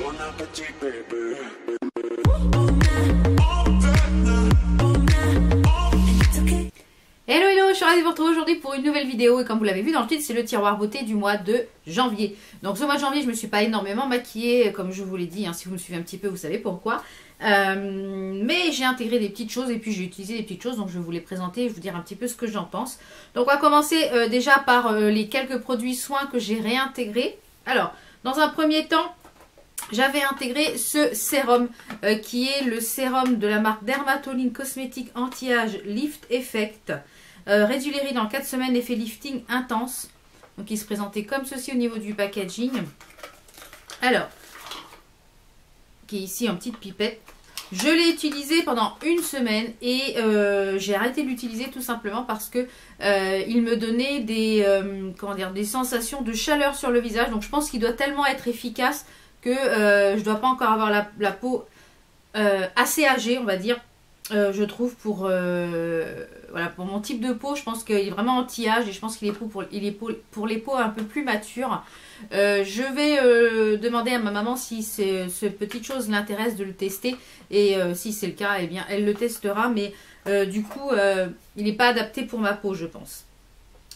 Hello hello, je suis ravie de vous retrouver aujourd'hui pour une nouvelle vidéo et comme vous l'avez vu dans le titre, c'est le tiroir beauté du mois de janvier. Donc ce mois de janvier, je me suis pas énormément maquillée comme je vous l'ai dit, hein, si vous me suivez un petit peu, vous savez pourquoi. Mais j'ai intégré des petites choses et puis j'ai utilisé des petites choses, donc je vais vous les présenter et vous dire un petit peu ce que j'en pense. Donc on va commencer déjà par les quelques produits soins que j'ai réintégrés. Alors, dans un premier temps, j'avais intégré ce sérum qui est le sérum de la marque Dermatoline Cosmétique Anti-Âge Lift Effect. Réduit les rides en 4 semaines, effet lifting intense. Donc il se présentait comme ceci au niveau du packaging. Alors, qui est ici en petite pipette. Je l'ai utilisé pendant une semaine et j'ai arrêté de l'utiliser tout simplement parce que il me donnait des, des sensations de chaleur sur le visage. Donc je pense qu'il doit tellement être efficace que je ne dois pas encore avoir la peau assez âgée, on va dire. Je trouve pour mon type de peau, je pense qu'il est vraiment anti-âge et je pense qu'il est pour les peaux un peu plus matures. Je vais demander à ma maman si cette petite chose l'intéresse de le tester et si c'est le cas, eh bien elle le testera, mais du coup il n'est pas adapté pour ma peau, je pense.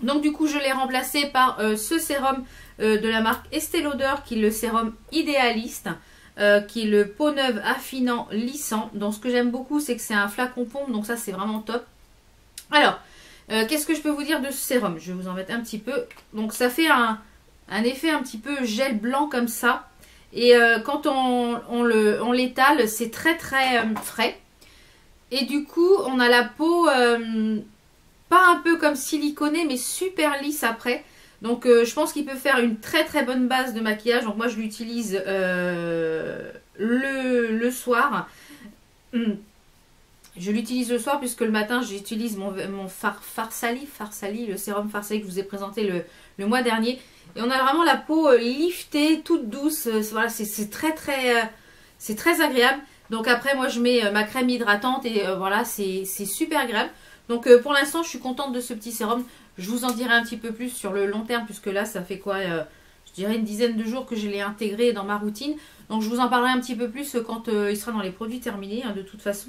Donc du coup je l'ai remplacé par ce sérum de la marque Estée Lauder qui est le sérum idéaliste. Qui est le peau neuve affinant lissant. Donc ce que j'aime beaucoup, c'est que c'est un flacon pompe, donc ça c'est vraiment top. Alors, qu'est-ce que je peux vous dire de ce sérum? Je vais vous en mettre un petit peu. Donc ça fait un effet un petit peu gel blanc comme ça. Et quand on l'étale, c'est très très frais. Et du coup, on a la peau pas un peu comme siliconée, mais super lisse après. Donc je pense qu'il peut faire une très très bonne base de maquillage. Donc moi je l'utilise le soir. Je l'utilise le soir puisque le matin j'utilise mon Farsali, le sérum Farsali que je vous ai présenté le mois dernier. Et on a vraiment la peau liftée, toute douce. Voilà, c'est très agréable. Donc après moi je mets ma crème hydratante et voilà, c'est super agréable. Donc pour l'instant je suis contente de ce petit sérum. Je vous en dirai un petit peu plus sur le long terme puisque là ça fait quoi je dirais une dizaine de jours que je l'ai intégré dans ma routine. Donc je vous en parlerai un petit peu plus quand il sera dans les produits terminés de toute façon.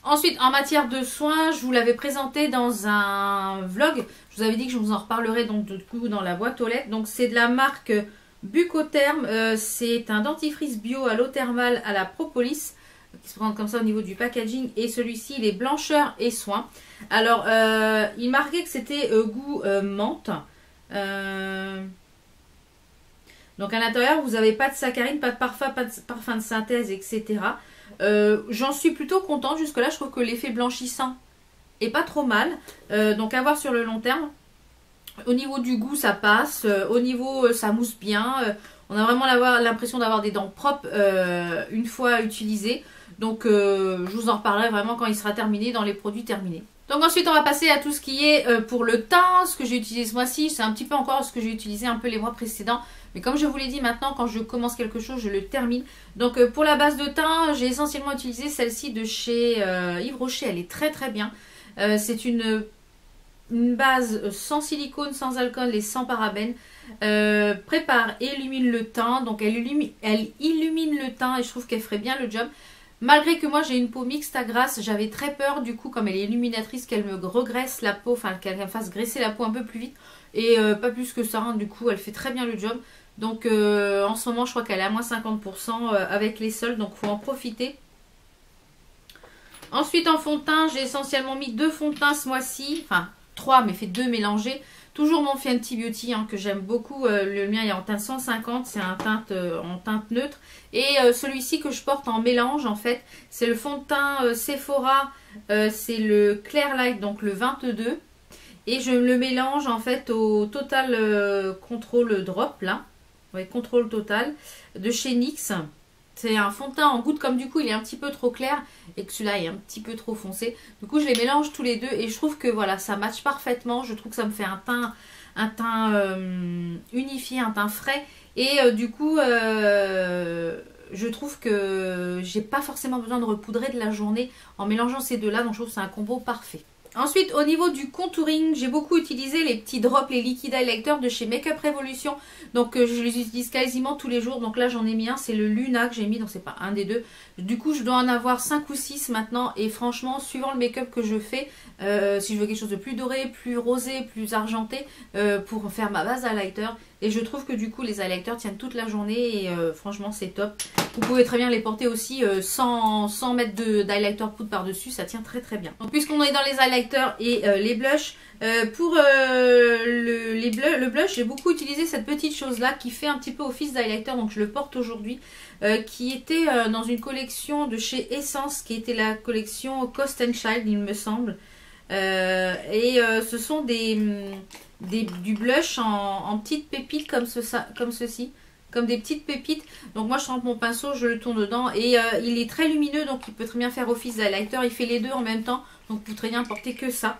Ensuite en matière de soins, je vous l'avais présenté dans un vlog. Je vous avais dit que je vous en reparlerai donc du coup dans la boîte aux lettres. Donc c'est de la marque Bucotherm. C'est un dentifrice bio à l'eau thermale à la propolis, qui se présente comme ça au niveau du packaging, et celui-ci il est blancheur et soin. Alors il marquait que c'était goût menthe. Donc à l'intérieur vous n'avez pas de saccharine, pas de parfum de synthèse, etc. J'en suis plutôt contente jusque là. Je trouve que l'effet blanchissant est pas trop mal, donc à voir sur le long terme. Au niveau du goût ça passe, au niveau ça mousse bien, on a vraiment l'impression d'avoir des dents propres une fois utilisées. Donc je vous en reparlerai vraiment quand il sera terminé dans les produits terminés. Donc ensuite on va passer à tout ce qui est pour le teint, ce que j'ai utilisé ce mois-ci. C'est un petit peu encore ce que j'ai utilisé un peu les mois précédents. Mais comme je vous l'ai dit, maintenant quand je commence quelque chose, je le termine. Donc pour la base de teint, j'ai essentiellement utilisé celle-ci de chez Yves Rocher. Elle est très très bien. C'est une base sans silicone, sans alcool et sans parabènes. Prépare et illumine le teint. Donc elle illumine le teint et je trouve qu'elle ferait bien le job. Malgré que moi j'ai une peau mixte à grasse, j'avais très peur du coup comme elle est illuminatrice qu'elle me regraisse la peau, enfin qu'elle me fasse graisser la peau un peu plus vite. Et pas plus que ça, hein, du coup elle fait très bien le job. Donc en ce moment je crois qu'elle est à moins 50% avec les soldes, donc il faut en profiter. Ensuite en fond de teint, j'ai essentiellement mis 2 fonds de teint ce mois-ci, enfin 3 mais fait 2 mélangés. Toujours mon Fenty Beauty que j'aime beaucoup, le mien est en teinte 150, c'est un teinte en teinte neutre. Et celui-ci que je porte en mélange en fait, c'est le fond de teint Sephora, c'est le Clear Light, donc le 22. Et je le mélange en fait au Total Control Drop là, ouais, Contrôle Total de chez NYX. C'est un fond de teint en goutte, comme du coup il est un petit peu trop clair et que celui-là est un petit peu trop foncé. Du coup je les mélange tous les deux et je trouve que voilà, ça matche parfaitement. Je trouve que ça me fait un teint unifié, un teint frais. Et du coup je trouve que j'ai pas forcément besoin de repoudrer de la journée en mélangeant ces deux-là. Donc je trouve que c'est un combo parfait. Ensuite, au niveau du contouring, j'ai beaucoup utilisé les petits drops, les liquid highlighters de chez Makeup Revolution. Donc, je les utilise quasiment tous les jours. Donc là, j'en ai mis un, c'est le Luna que j'ai mis. Donc, c'est pas un des deux. Du coup, je dois en avoir 5 ou 6 maintenant. Et franchement, suivant le make-up que je fais, si je veux quelque chose de plus doré, plus rosé, plus argenté, pour faire ma base highlighter. Et je trouve que du coup, les highlighters tiennent toute la journée. Et franchement, c'est top. Vous pouvez très bien les porter aussi sans mettre d'highlighter poudre par-dessus. Ça tient très très bien. Donc, puisqu'on est dans les highlighters et les blushs, pour le blush, j'ai beaucoup utilisé cette petite chose là qui fait un petit peu office d'highlighter, donc je le porte aujourd'hui, qui était dans une collection de chez Essence, qui était la collection Cost and Child, il me semble. Ce sont du blush en petites pépites comme ceci, comme des petites pépites. Donc moi je trempe mon pinceau, je le tourne dedans et il est très lumineux, donc il peut très bien faire office d'highlighter. Il fait les deux en même temps, donc vous pouvez très bien porter que ça.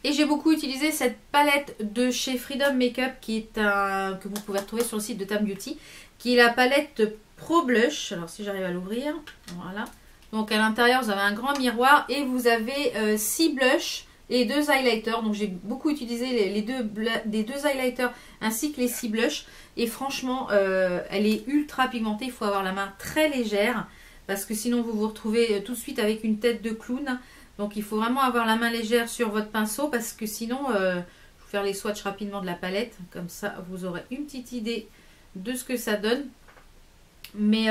Et j'ai beaucoup utilisé cette palette de chez Freedom Makeup qui est que vous pouvez retrouver sur le site de Tam Beauty, qui est la palette Pro Blush. Alors si j'arrive à l'ouvrir, voilà. Donc à l'intérieur vous avez un grand miroir et vous avez 6 blushs et 2 highlighters. Donc j'ai beaucoup utilisé les deux highlighters ainsi que les 6 blushs. Et franchement, elle est ultra pigmentée. Il faut avoir la main très légère parce que sinon vous vous retrouvez tout de suite avec une tête de clown. Donc il faut vraiment avoir la main légère sur votre pinceau parce que sinon, je vais vous faire les swatchs rapidement de la palette. Comme ça, vous aurez une petite idée de ce que ça donne. Mais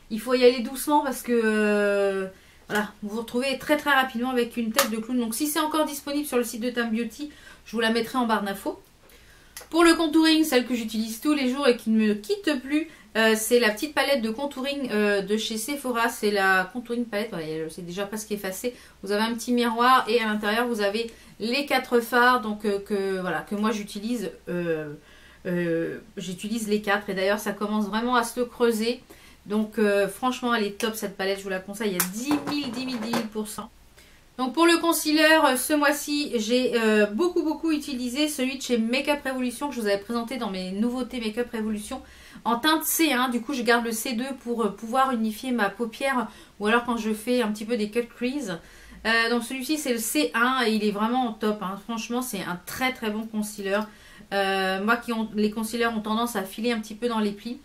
il faut y aller doucement parce que voilà, vous vous retrouvez très très rapidement avec une tête de clown. Donc si c'est encore disponible sur le site de Tam Beauty, je vous la mettrai en barre d'infos. Pour le contouring, celle que j'utilise tous les jours et qui ne me quitte plus, c'est la petite palette de contouring de chez Sephora. C'est la contouring palette, voilà, c'est déjà presque effacé. Vous avez un petit miroir et à l'intérieur vous avez les 4 fards donc, que moi j'utilise. J'utilise les 4 et d'ailleurs ça commence vraiment à se creuser. Donc franchement elle est top cette palette, je vous la conseille, il y a 10 000%. Donc pour le concealer, ce mois-ci, j'ai beaucoup utilisé celui de chez Makeup Revolution que je vous avais présenté dans mes nouveautés Makeup Revolution en teinte C1. Du coup, je garde le C2 pour pouvoir unifier ma paupière ou alors quand je fais un petit peu des cut crease. Donc celui-ci, c'est le C1 et il est vraiment top. Hein. Franchement, c'est un très très bon concealer. Moi, les concealers ont tendance à filer un petit peu dans les plis.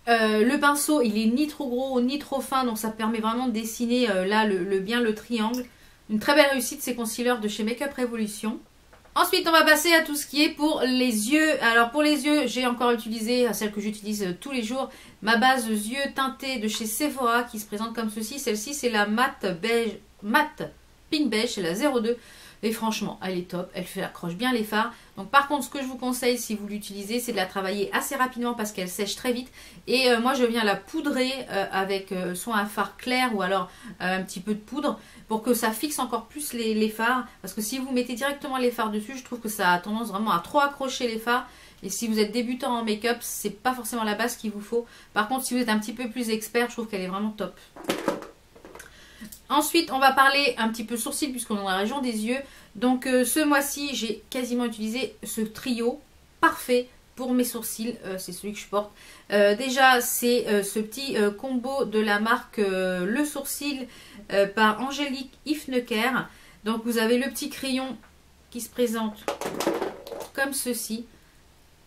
Le pinceau, il est ni trop gros ni trop fin, donc ça permet vraiment de dessiner là bien le triangle. Une très belle réussite ces concealers de chez Makeup Revolution. Ensuite, on va passer à tout ce qui est pour les yeux. Alors pour les yeux, j'ai encore utilisé celle que j'utilise tous les jours, ma base yeux teintée de chez Sephora qui se présente comme ceci. Celle-ci, c'est la matte pink beige, c'est la 02. Et franchement, elle est top, accroche bien les fards. Donc par contre, ce que je vous conseille si vous l'utilisez, c'est de la travailler assez rapidement parce qu'elle sèche très vite. Et moi, je viens la poudrer avec soit un fard clair ou alors un petit peu de poudre pour que ça fixe encore plus les fards. Parce que si vous mettez directement les fards dessus, je trouve que ça a tendance vraiment à trop accrocher les fards. Et si vous êtes débutant en make-up, c'est pas forcément la base qu'il vous faut. Par contre, si vous êtes un petit peu plus expert, je trouve qu'elle est vraiment top. Ensuite, on va parler un petit peu sourcils puisqu'on est dans la région des yeux. Donc ce mois-ci, j'ai quasiment utilisé ce trio parfait pour mes sourcils. C'est celui que je porte. Déjà, c'est ce petit combo de la marque Le Sourcil par Angélique Ifnecker. Donc vous avez le petit crayon qui se présente comme ceci,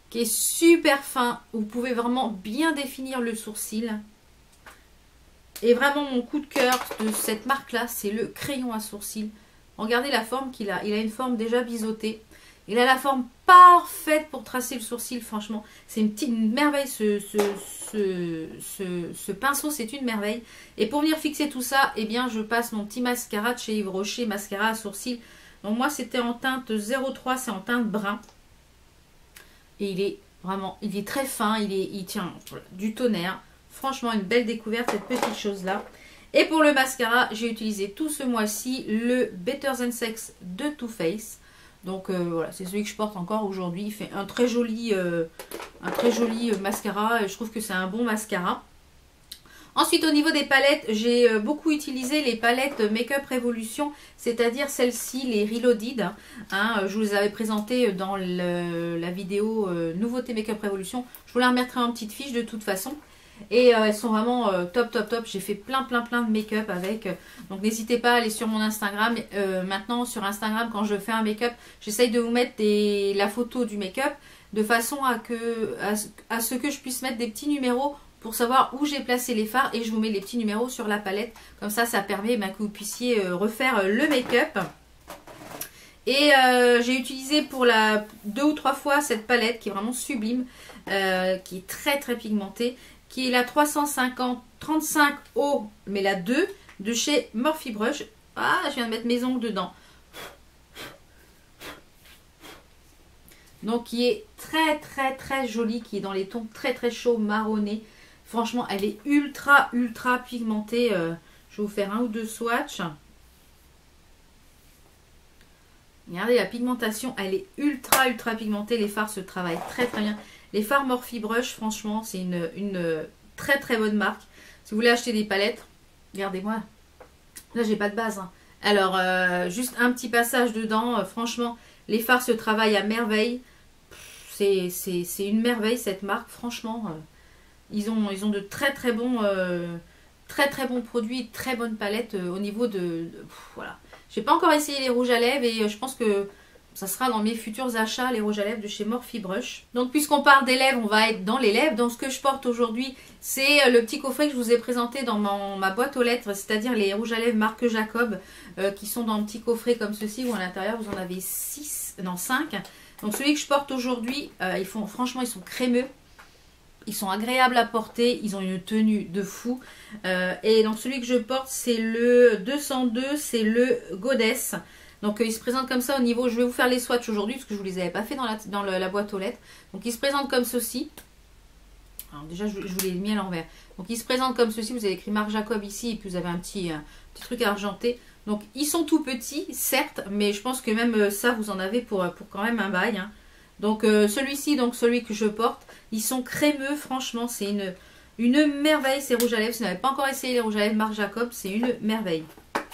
qui est super fin. Vous pouvez vraiment bien définir le sourcil. Et vraiment mon coup de cœur de cette marque là, c'est le crayon à sourcils. Regardez la forme qu'il a. Il a une forme déjà biseautée. Il a la forme parfaite pour tracer le sourcil, franchement. C'est une petite merveille ce pinceau, c'est une merveille. Et pour venir fixer tout ça, eh bien je passe mon petit mascara de chez Yves Rocher, mascara à sourcils. Donc moi c'était en teinte 03, c'est en teinte brun. Et il est très fin, il tient du tonnerre. Franchement, une belle découverte, cette petite chose-là. Et pour le mascara, j'ai utilisé tout ce mois-ci le Better Than Sex de Too Faced. Donc voilà, c'est celui que je porte encore aujourd'hui. Il fait un très joli mascara. Et je trouve que c'est un bon mascara. Ensuite, au niveau des palettes, j'ai beaucoup utilisé les palettes Makeup Revolution, c'est-à-dire celles-ci, les Reloaded. Hein, je vous les avais présentées dans la vidéo Nouveauté Makeup Revolution. Je vous la remettrai en petite fiche de toute façon. Et elles sont vraiment top top top. J'ai fait plein de make-up avec. Donc n'hésitez pas à aller sur mon Instagram. Maintenant sur Instagram, quand je fais un make-up, j'essaye de vous mettre la photo du make-up de façon à ce que je puisse mettre des petits numéros pour savoir où j'ai placé les fards, et je vous mets les petits numéros sur la palette. Comme ça permet que vous puissiez refaire le make-up. Et j'ai utilisé pour 2 ou 3 fois cette palette qui est vraiment sublime, qui est très pigmentée, qui est la 350 35 O, mais la 2 de chez Morphe Brush. Ah, je viens de mettre mes ongles dedans. Donc qui est très jolie, qui est dans les tons très chauds marronnés. Franchement, elle est ultra pigmentée. Je vais vous faire 1 ou 2 swatchs. Regardez la pigmentation, elle est ultra pigmentée. Les fards se travaillent très bien. Les fards Morphe Brush, franchement, c'est une très bonne marque. Si vous voulez acheter des palettes, regardez-moi. Là, j'ai pas de base, hein. Alors, juste un petit passage dedans. Franchement, les fards se travaillent à merveille. C'est une merveille cette marque. Franchement, ils ont de très bons produits, très bonnes palettes au niveau voilà. J'ai pas encore essayé les rouges à lèvres et je pense que ça sera dans mes futurs achats, les rouges à lèvres de chez Morphe Brush. Donc puisqu'on parle des lèvres, on va être dans les lèvres. Donc ce que je porte aujourd'hui, c'est le petit coffret que je vous ai présenté dans ma boîte aux lettres, c'est-à-dire les rouges à lèvres marque Jacob, qui sont dans un petit coffret comme ceci, où à l'intérieur vous en avez 5. Donc celui que je porte aujourd'hui, franchement ils sont crémeux. Ils sont agréables à porter, ils ont une tenue de fou. Et donc celui que je porte, c'est le 202, c'est le Goddess. Donc il se présente comme ça au niveau, je vais vous faire les swatchs aujourd'hui parce que je ne vous les avais pas fait dans la boîte aux lettres. Donc il se présente comme ceci. Alors déjà je vous l'ai mis à l'envers. Donc il se présente comme ceci, vous avez écrit Marc Jacob ici et puis vous avez un petit truc argenté. Donc ils sont tout petits, certes, mais je pense que même ça vous en avez pour quand même un bail, hein. Donc celui-ci, donc celui que je porte, ils sont crémeux, franchement, c'est une merveille ces rouges à lèvres. Si vous n'avez pas encore essayé les rouges à lèvres Marc Jacob, c'est une merveille.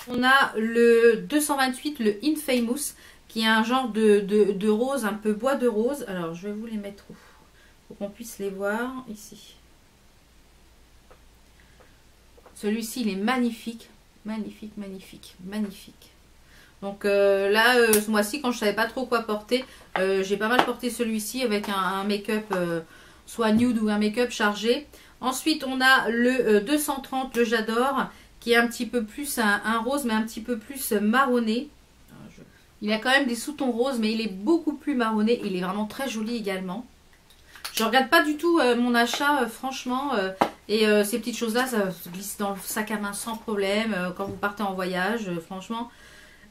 On a le 228, le Infamous, qui est un genre de rose, un peu bois de rose. Alors je vais vous les mettre où, pour qu'on puisse les voir ici. Celui-ci, il est magnifique, magnifique. Donc là, ce mois-ci, quand je savais pas trop quoi porter, j'ai pas mal porté celui-ci avec un make-up soit nude ou un make-up chargé. Ensuite, on a le 230, le J'adore, qui est un petit peu plus un rose, mais un petit peu plus marronné. Il a quand même des sous-tons roses, mais il est beaucoup plus marronné. Il est vraiment très joli également. Je regarde pas du tout mon achat, franchement. Et ces petites choses-là, ça se glisse dans le sac à main sans problème quand vous partez en voyage, franchement.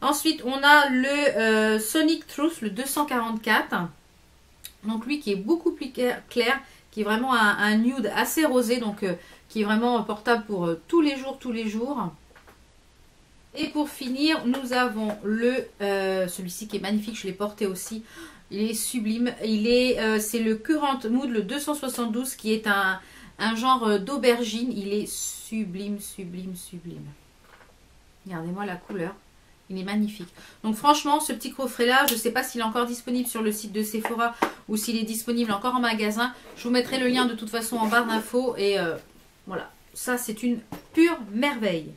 Ensuite, on a le Sonic Truth, le 244. Donc lui qui est beaucoup plus clair, qui est vraiment un nude assez rosé, donc qui est vraiment portable pour tous les jours. Et pour finir, nous avons celui-ci qui est magnifique, je l'ai porté aussi. Il est sublime. C'est le Current Mood, le 272, qui est un genre d'aubergine. Il est sublime. Regardez-moi la couleur. Il est magnifique. Donc franchement, ce petit coffret là, je ne sais pas s'il est encore disponible sur le site de Sephora ou s'il est disponible encore en magasin. Je vous mettrai le lien de toute façon en barre d'infos. Et voilà, ça c'est une pure merveille.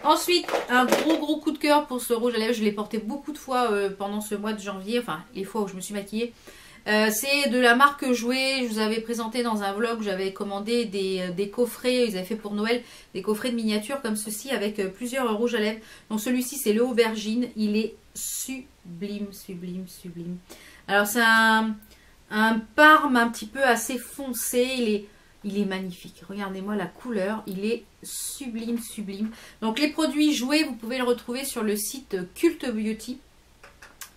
Ensuite, un gros coup de cœur pour ce rouge à lèvres. Je l'ai porté beaucoup de fois pendant ce mois de janvier. Enfin, les fois où je me suis maquillée. C'est de la marque Jouer. Je vous avais présenté dans un vlog, j'avais commandé des coffrets, ils avaient fait pour Noël des coffrets de miniatures comme ceci avec plusieurs rouges à lèvres. Donc celui-ci c'est le Aubergine, il est sublime. Alors c'est un parme un petit peu assez foncé, il est magnifique. Regardez-moi la couleur, il est sublime. Donc les produits Jouer, vous pouvez le retrouver sur le site Cult Beauty.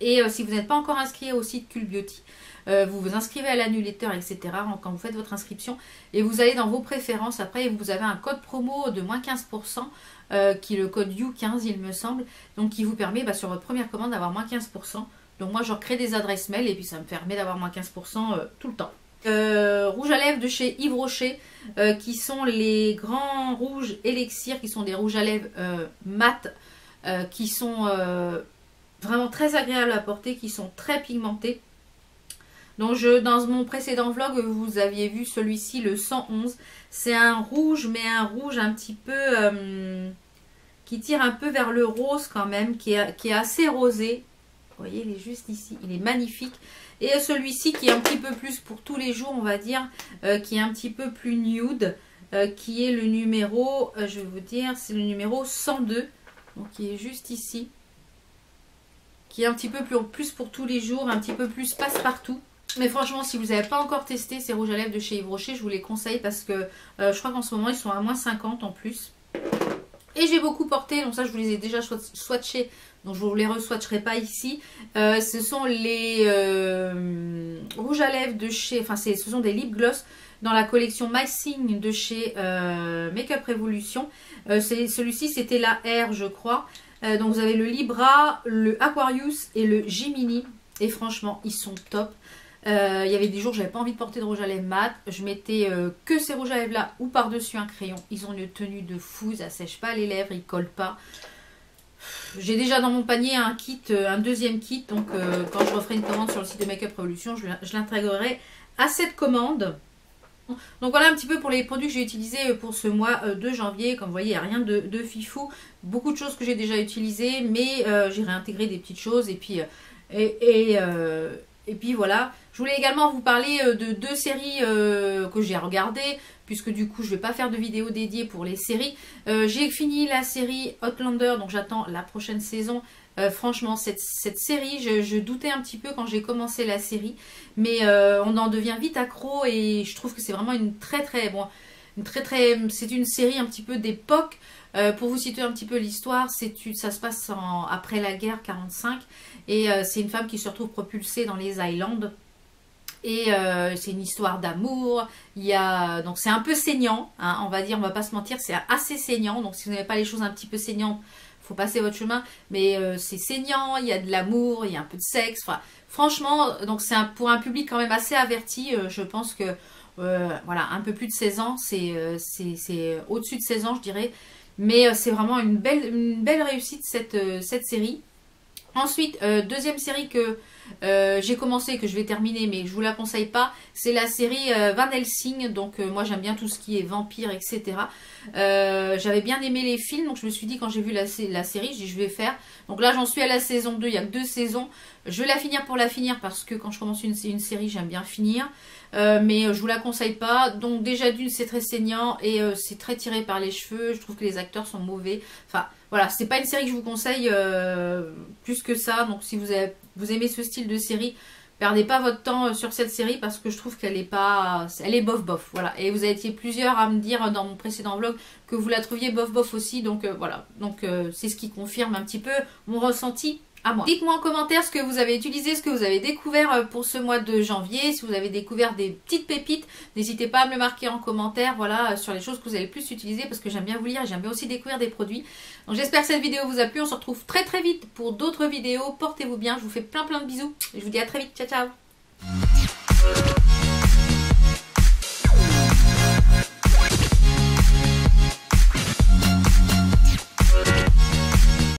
Et si vous n'êtes pas encore inscrit au site Cult Beauty, vous vous inscrivez à la newsletter, etc. quand vous faites votre inscription. Et vous allez dans vos préférences. Après, vous avez un code promo de moins 15%, qui est le code You15, il me semble. Donc, qui vous permet, sur votre première commande, d'avoir moins 15%. Donc, moi, je recrée des adresses mail et puis ça me permet d'avoir moins 15% tout le temps. Rouge à lèvres de chez Yves Rocher, qui sont les grands rouges élixir, qui sont des rouges à lèvres mat, qui sont... vraiment très agréables à porter, qui sont très pigmentés. Donc dans mon précédent vlog, vous aviez vu celui-ci, le 111. C'est un rouge, mais un rouge un petit peu... qui tire un peu vers le rose quand même, qui est assez rosé. Vous voyez, il est juste ici, il est magnifique. Et celui-ci qui est un petit peu plus pour tous les jours, on va dire, qui est un petit peu plus nude, qui est le numéro, je vais vous dire, c'est le numéro 102. Donc qui est juste ici. Qui est un petit peu plus pour tous les jours, un petit peu plus passe-partout. Mais franchement, si vous n'avez pas encore testé ces rouges à lèvres de chez Yves Rocher, je vous les conseille parce que je crois qu'en ce moment, ils sont à moins 50 en plus. Et j'ai beaucoup porté, donc ça je vous les ai déjà swatchés, donc je ne vous les re-swatcherai pas ici. Ce sont les rouges à lèvres de chez, enfin ce sont des lip gloss dans la collection My Thing de chez Makeup Revolution. Celui-ci c'était la R je crois. Donc vous avez le Libra, le Aquarius et le Gemini. Et franchement ils sont top. Il y avait des jours où j'avais pas envie de porter de rouge à lèvres mat. Je mettais que ces rouges à lèvres là ou par-dessus un crayon. Ils ont une tenue de fou, ça sèche pas les lèvres, ils collent pas. J'ai déjà dans mon panier un kit, un deuxième kit. Donc quand je referai une commande sur le site de Makeup Revolution, je l'intégrerai à cette commande. Donc voilà un petit peu pour les produits que j'ai utilisés pour ce mois de janvier. Comme vous voyez, il n'y a rien de fifou. Beaucoup de choses que j'ai déjà utilisées, mais j'ai réintégré des petites choses. Et puis, et puis voilà. Je voulais également vous parler de deux séries que j'ai regardées, puisque du coup je ne vais pas faire de vidéo dédiée pour les séries. J'ai fini la série Outlander, donc j'attends la prochaine saison. Franchement, cette série, je doutais un petit peu quand j'ai commencé la série, mais on en devient vite accro et je trouve que c'est vraiment c'est une série un petit peu d'époque. Pour vous situer un petit peu l'histoire, ça se passe après la guerre 45 et c'est une femme qui se retrouve propulsée dans les Highlands. Et c'est une histoire d'amour. Donc c'est un peu saignant, hein, on va dire, on va pas se mentir, c'est assez saignant. Donc si vous n'avez pas les choses un petit peu saignantes, faut passer votre chemin. Mais c'est saignant, il y a de l'amour, il y a un peu de sexe. Enfin, franchement, donc c'est pour un public quand même assez averti. Je pense que voilà, un peu plus de 16 ans, c'est au-dessus de 16 ans, je dirais. Mais c'est vraiment une belle réussite cette série. Ensuite, deuxième série que j'ai commencé, que je vais terminer, mais je vous la conseille pas, c'est la série Van Helsing. Donc moi j'aime bien tout ce qui est vampire, etc. J'avais bien aimé les films, donc je me suis dit quand j'ai vu la série, je dis je vais faire. Donc là j'en suis à la saison 2, il y a que 2 saisons. Je vais la finir pour la finir parce que quand je commence une série, j'aime bien finir. Mais je vous la conseille pas. Donc déjà d'une, c'est très saignant et c'est très tiré par les cheveux. Je trouve que les acteurs sont mauvais. Enfin voilà, c'est pas une série que je vous conseille plus que ça. Donc si vous aimez ce style de série, perdez pas votre temps sur cette série parce que je trouve qu'elle est pas, elle est bof bof. Voilà. Et vous avez été plusieurs à me dire dans mon précédent vlog que vous la trouviez bof bof aussi. Donc voilà. Donc c'est ce qui confirme un petit peu mon ressenti. Dites-moi en commentaire ce que vous avez utilisé, ce que vous avez découvert pour ce mois de janvier. Si vous avez découvert des petites pépites, n'hésitez pas à me le marquer en commentaire, voilà, sur les choses que vous avez le plus utilisées, parce que j'aime bien vous lire et j'aime bien aussi découvrir des produits. Donc j'espère que cette vidéo vous a plu. On se retrouve très très vite pour d'autres vidéos. Portez-vous bien, je vous fais plein de bisous et je vous dis à très vite. Ciao ciao.